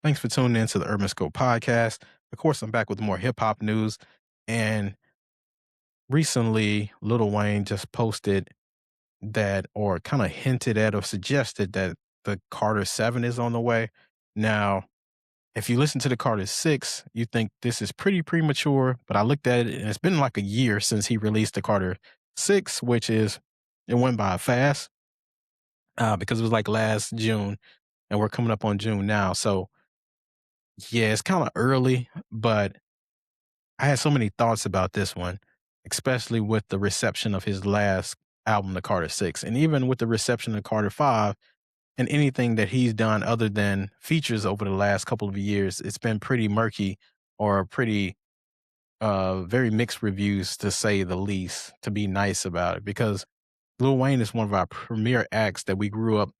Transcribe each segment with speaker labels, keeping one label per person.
Speaker 1: Thanks for tuning in to the Urban Scope podcast. Of course, I'm back with more hip hop news. And recently, Lil Wayne just posted that, or kind of hinted at, or suggested that the Carter 7 is on the way. Now, if you listen to the Carter 6, you think this is pretty premature, but I looked at it and it's been like a year since he released the Carter 6, it went by fast because it was like last June and we're coming up on June now. So, yeah, it's kind of early, but I had so many thoughts about this one, especially with the reception of his last album, The Carter 6, and even with the reception of Carter 5 and anything that he's done other than features over the last couple of years. It's been pretty murky or pretty very mixed reviews, to say the least, to be nice about it, because Lil Wayne is one of our premier acts that we grew up,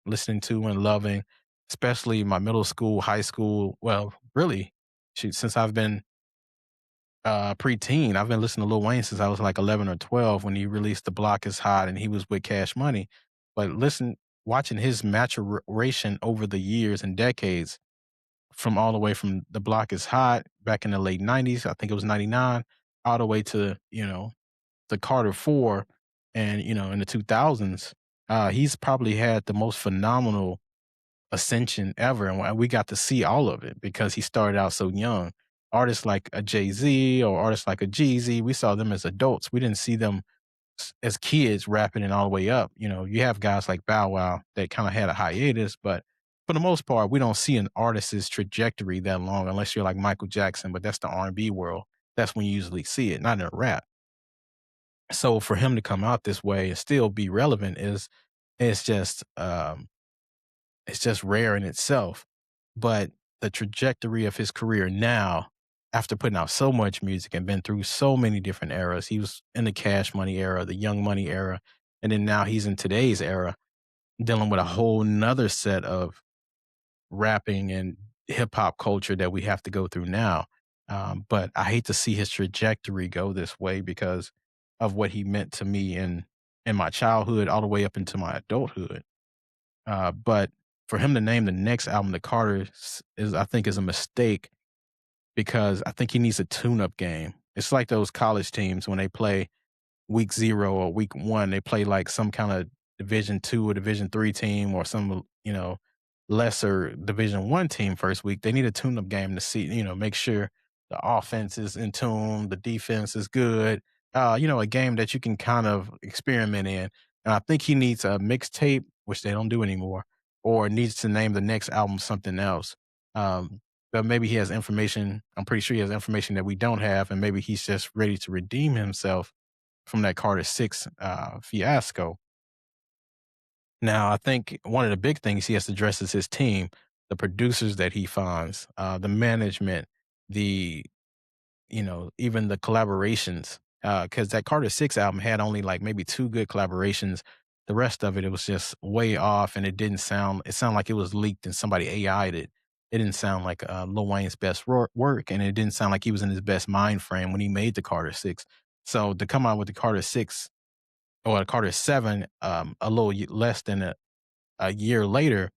Speaker 1: listening to and loving, especially my middle school, high school. Well, really, shoot, since I've been preteen. I've been listening to Lil Wayne since I was like 11 or 12 when he released The Block Is Hot and he was with Cash Money. But watching his maturation over the years and decades, from all the way from The Block Is Hot back in the late 90s, I think it was 99, all the way to, the Carter 4 and, in the 2000s, he's probably had the most phenomenal ascension ever, and we got to see all of it because he started out so young. Artists like a Jay Z or artists like a Jeezy, we saw them as adults. We didn't see them as kids rapping it all the way up. You have guys like Bow Wow that kind of had a hiatus, but for the most part, we don't see an artist's trajectory that long unless you're like Michael Jackson. But that's the R&B world. That's when you usually see it, not in rap. So for him to come out this way and still be relevant is it's just it's just rare in itself. But the trajectory of his career now, after putting out so much music and been through so many different eras, he was in the Cash Money era, the Young Money era, and then now he's in today's era, dealing with a whole nother set of rapping and hip hop culture that we have to go through now. But I hate to see his trajectory go this way because of what he meant to me in my childhood all the way up into my adulthood. But for him to name the next album the Carters is, I think, is a mistake because I think he needs a tune-up game. It's like those college teams when they play week 0 or week 1, they play like some kind of Division 2 or Division 3 team or some, lesser Division 1 team first week. They need a tune-up game to see, make sure the offense is in tune, the defense is good. A game that you can kind of experiment in. And I think he needs a mixtape, which they don't do anymore, or needs to name the next album something else. But maybe he has information. I'm pretty sure he has information that we don't have, and maybe he's just ready to redeem himself from that Carter 6 fiasco. Now, I think one of the big things he has to address is his team, the producers that he finds, the management, the even the collaborations. Because that Carter 6 album had only like maybe 2 good collaborations. The rest of it, it was just way off, and it sounded like it was leaked and somebody AI'd it. It didn't sound like Lil Wayne's best work, and it didn't sound like he was in his best mind frame when he made the Carter 6. So to come out with the Carter 6 or the Carter 7 a little less than a year later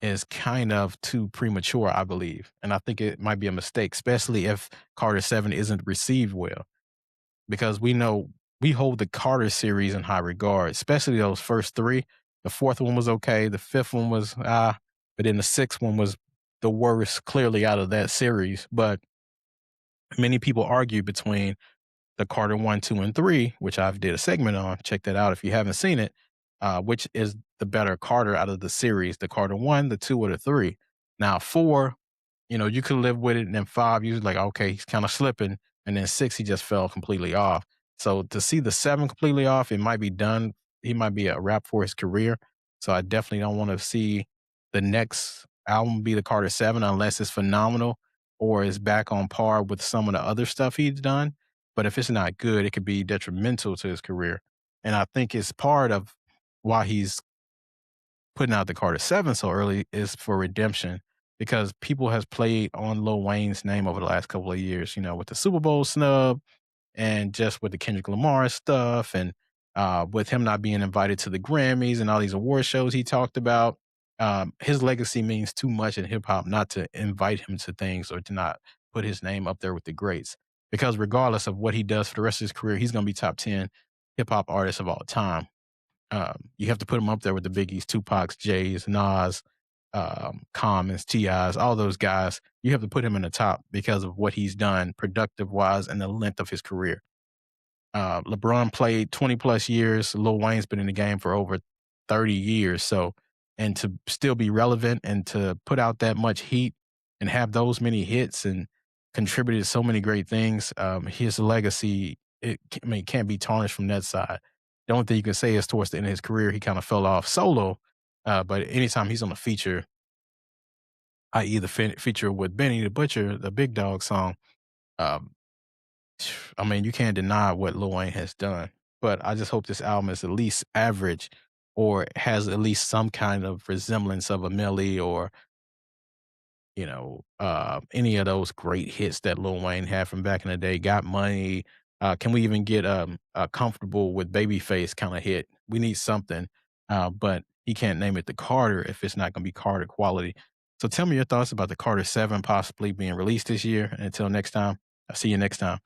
Speaker 1: is kind of too premature, I believe. And I think it might be a mistake, especially if Carter 7 isn't received well, because we hold the Carter series in high regard, especially those first three. The fourth one was okay. The fifth one was, but then the sixth one was the worst, clearly, out of that series. But many people argue between the Carter 1, 2, and 3, which I've did a segment on. Check that out if you haven't seen it. Which is the better Carter out of the series, the Carter 1, the 2, or the 3. Now, 4, you could live with it, and then 5, you was like, okay, he's kind of slipping, and then 6, he just fell completely off. So to see the 7 completely off, it might be done. He might be a wrap for his career. So I definitely don't want to see the next album be the Carter 7 unless it's phenomenal or is back on par with some of the other stuff he's done. But if it's not good, it could be detrimental to his career. And I think it's part of why he's putting out the Carter 7 so early is for redemption, because people has played on Lil Wayne's name over the last couple of years, with the Super Bowl snub and just with the Kendrick Lamar stuff and with him not being invited to the Grammys and all these award shows he talked about. His legacy means too much in hip hop not to invite him to things or to not put his name up there with the greats. Because regardless of what he does for the rest of his career, he's gonna be top 10 hip hop artist of all time. You have to put him up there with the Biggies, Tupac's, Jay's, Nas, Commons, T.I.'s, all those guys. You have to put him in the top because of what he's done productive wise and the length of his career. LeBron played 20 plus years. Lil Wayne's been in the game for over 30 years. So, and to still be relevant and to put out that much heat and have those many hits and contributed so many great things, his legacy, I mean, can't be tarnished from that side. The only thing you can say is towards the end of his career, he kind of fell off solo. But anytime he's on a feature, i.e., the feature with Benny the Butcher, the Big Dog song, um, I mean, you can't deny what Lil Wayne has done, but I just hope this album is at least average or has at least some kind of resemblance of a Millie or, any of those great hits that Lil Wayne had from back in the day. Got Money. Can we even get a comfortable with Babyface kind of hit? We need something, but he can't name it the Carter if it's not going to be Carter quality. So tell me your thoughts about the Carter 7 possibly being released this year. Until next time, I'll see you next time.